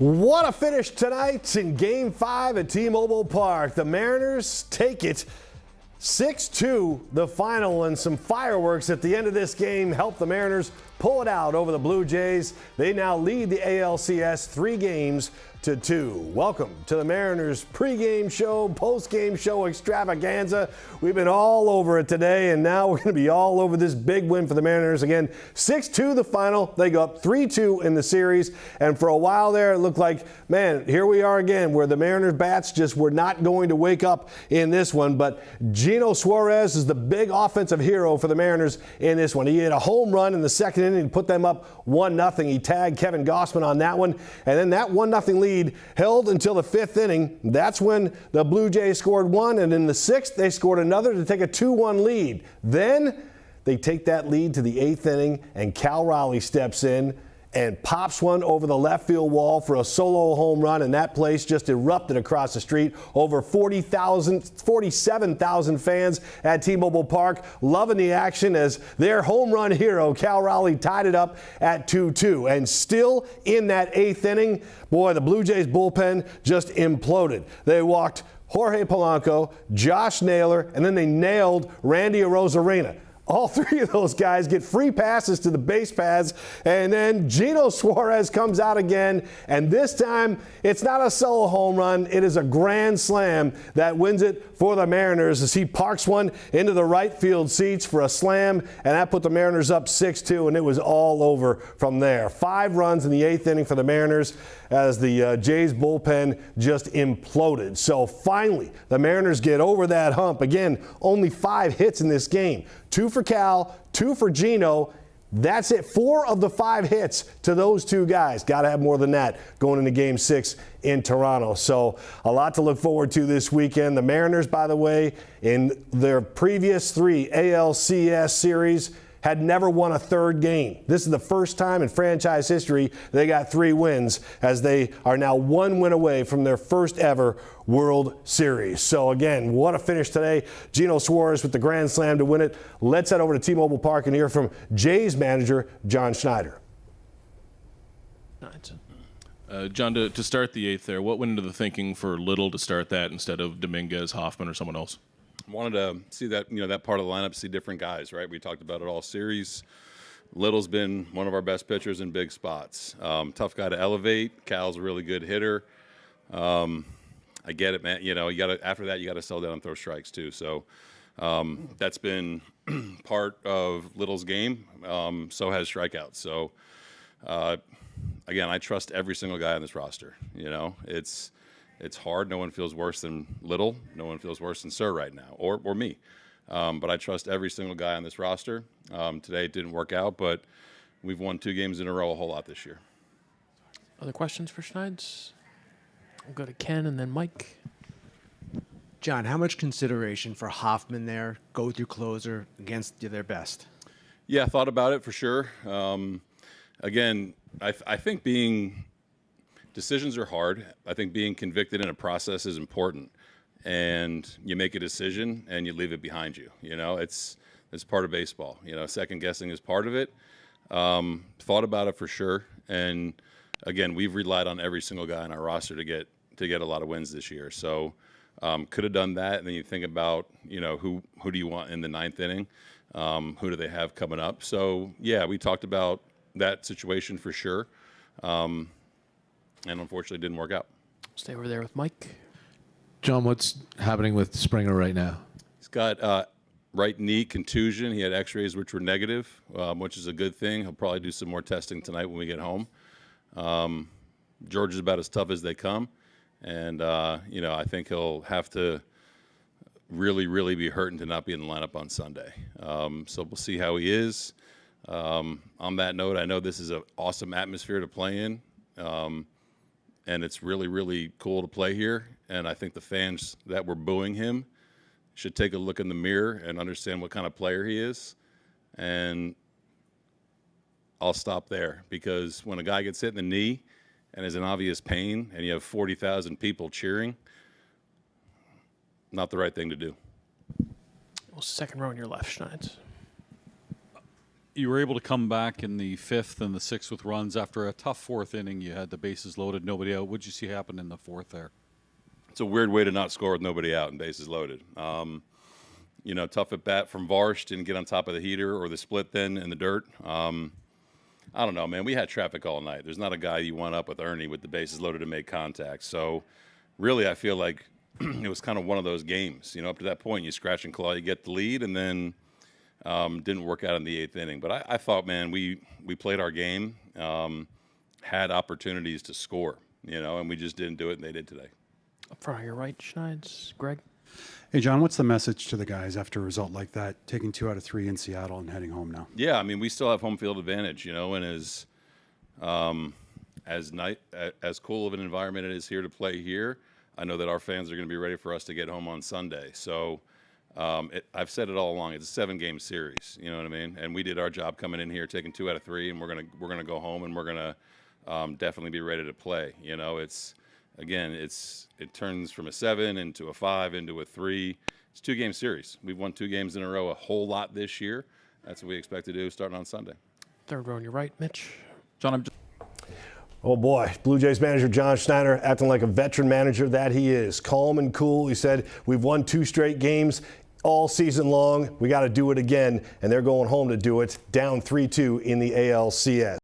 What a finish tonight in Game 5 at T-Mobile Park. The Mariners take it 6-2, the final, and some fireworks at the end of this game helped the Mariners pull it out over the Blue Jays. They now lead the ALCS 3-2. Welcome to the Mariners pregame show, postgame show extravaganza. We've been all over it today, and now we're going to be all over this big win for the Mariners. Again, 6-2 the final. They go up 3-2 in the series, and for a while there, it looked like, man, here we are again, where the Mariners bats just were not going to wake up in this one. But Suárez is the big offensive hero for the Mariners in this one. He hit a home run in the second inning to put them up 1-0. He tagged Kevin Gausman on that one, and then that 1-0 lead held until the fifth inning. That's when the Blue Jays scored one, and in the sixth, they scored another to take a 2-1 lead. Then they take that lead to the eighth inning, and Cal Raleigh steps in and pops one over the left field wall for a solo home run, and that place just erupted across the street. Over 47,000 fans at T-Mobile Park loving the action as their home run hero, Cal Raleigh, tied it up at 2-2. And still in that eighth inning, boy, the Blue Jays bullpen just imploded. They walked Jorge Polanco, Josh Naylor, and then they nailed Randy Arozarena. All three of those guys get free passes to the base paths, and then Suárez comes out again, and this time it's not a solo home run, it is a grand slam that wins it for the Mariners as he parks one into the right field seats for a slam, and that put the Mariners up 6-2, and it was all over from there. 5 runs in the eighth inning for the Mariners as the Jays bullpen just imploded. So finally, the Mariners get over that hump. Again, only 5 hits in this game. 2 for Cal, 2 for Gino. That's it. 4 of the 5 hits to those 2 guys. Got to have more than that going into Game 6 in Toronto. So a lot to look forward to this weekend. The Mariners, by the way, in their previous 3 ALCS series, had never won a third game. This is the first time in franchise history they got 3 wins, as they are now 1 win away from their first ever World Series. So again, what a finish today. Suárez with the grand slam to win it. Let's head over to T-Mobile Park and hear from Jays manager John Schneider. John, to start the eighth there, what went into the thinking for Little to start that instead of Dominguez, Hoffman, or someone else? Wanted to see that, that part of the lineup, see different guys, right? We talked about it all series. Little's been one of our best pitchers in big spots. Tough guy to elevate. Cal's a really good hitter. I get it, man. You gotta, after that, you got to sell down and throw strikes too. So that's been part of Little's game. So has strikeouts. So again, I trust every single guy on this roster. It's hard. No one feels worse than Little. No one feels worse than Sir right now, or me. But I trust every single guy on this roster. Today it didn't work out, but we've won 2 games in a row a whole lot this year. Other questions for Schneids? We'll go to Ken and then Mike. John, how much consideration for Hoffman there, go-through closer against their best? Yeah, I thought about it for sure. Again, I think decisions are hard. I think being convicted in a process is important, and you make a decision and you leave it behind you. It's part of baseball. Second guessing is part of it. Thought about it for sure, and again, we've relied on every single guy on our roster to get a lot of wins this year. So could have done that, and then you think about who do you want in the 9th inning? Who do they have coming up? So yeah, we talked about that situation for sure. And unfortunately didn't work out. Stay over there with Mike. John, what's happening with Springer right now? He's got right knee contusion. He had x-rays which were negative, which is a good thing. He'll probably do some more testing tonight when we get home. George is about as tough as they come. And, I think he'll have to really, really be hurting to not be in the lineup on Sunday. So we'll see how he is. On that note, I know this is an awesome atmosphere to play in. And it's really, really cool to play here. And I think the fans that were booing him should take a look in the mirror and understand what kind of player he is. And I'll stop there, because when a guy gets hit in the knee and is in obvious pain and you have 40,000 people cheering, not the right thing to do. Well, second row on your left, Schneids. You were able to come back in the 5th and the 6th with runs after a tough 4th inning. You had the bases loaded, nobody out. What did you see happen in the 4th there? It's a weird way to not score with nobody out and bases loaded. Tough at bat from Varsh, didn't get on top of the heater or the split then in the dirt. I don't know, man. We had traffic all night. There's not a guy you want up with Ernie with the bases loaded to make contact. So really, I feel like it was kind of one of those games. Up to that point, you scratch and claw, you get the lead, and then didn't work out in the 8th inning. But I thought, man, we played our game, had opportunities to score, and we just didn't do it, and they did today. Up front on your right, Schneider. Greg. Hey, John, what's the message to the guys after a result like that, taking 2 out of 3 in Seattle and heading home now? Yeah, I mean, we still have home field advantage, and as cool of an environment it is here to play here, I know that our fans are going to be ready for us to get home on Sunday. So I've said it all along. It's a 7-game series, you know what I mean? And we did our job coming in here, taking 2 out of 3, and we're gonna go home, and we're gonna definitely be ready to play. It turns from a 7 into a 5 into a 3. It's a 2-game series. We've won 2 games in a row a whole lot this year. That's what we expect to do starting on Sunday. Third row on your right, Mitch. John, Oh boy, Blue Jays manager John Schneider acting like a veteran manager that he is. Calm and cool. He said, we've won 2 straight games all season long. We got to do it again. And they're going home to do it, down 3-2 in the ALCS.